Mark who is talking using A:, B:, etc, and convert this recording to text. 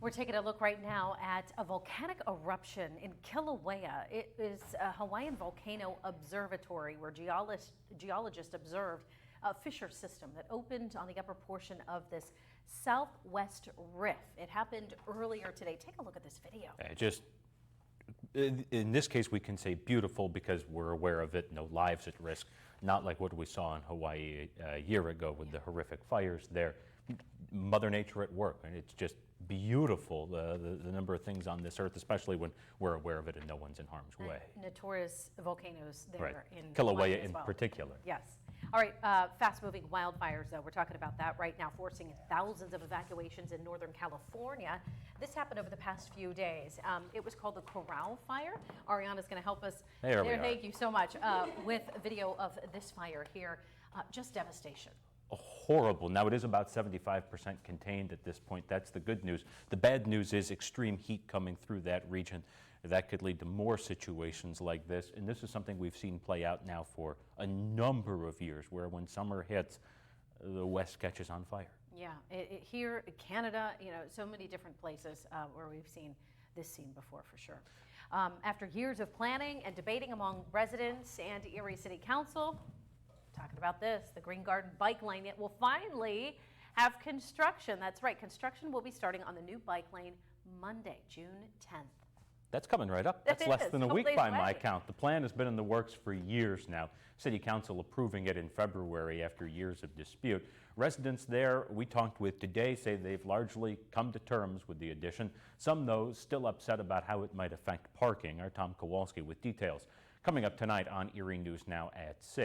A: We're taking a look right now at a volcanic eruption in Kilauea. It is a Hawaiian Volcano Observatory where geologists observed a fissure system that opened on the upper portion of this southwest rift. It happened earlier today. Take a look at this video.
B: In this case, we can say beautiful because we're aware of it, no lives at risk, not like what we saw in Hawaii a year ago with the horrific fires there. Mother Nature at work, and it's just beautiful, the number of things on this earth, especially when we're aware of it and no one's in harm's way.
A: Notorious volcanoes there
B: right.
A: in
B: Kilauea
A: as
B: in
A: well.
B: particular.
A: Yes. All right, fast-moving wildfires, though. We're talking about that right now, forcing thousands of evacuations in Northern California. This happened over the past few days. It was called the Corral fire. Ariana's going to help us.
B: There we are.
A: Thank you so much. With video of this fire here. Just devastation.
B: Horrible. Now, it is about 75% contained at this point. That's the good news. The bad news is extreme heat coming through that region. That could lead to more situations like this. And this is something we've seen play out now for a number of years, where when summer hits, the West catches on fire.
A: Yeah, here, Canada, so many different places where we've seen this scene before, for sure. After years of planning and debating among residents and Erie City Council, talking about this, the Greengarden bike lane, it will finally have construction. That's right, construction will be starting on the new bike lane Monday, June 10th.
B: That's coming right up. That's less than a week by my count. The plan has been in the works for years now. City Council approving it in February after years of dispute. Residents there we talked with today say they've largely come to terms with the addition. Some, though, still upset about how it might affect parking. Our Tom Kowalski with details. Coming up tonight on Erie News Now at 6.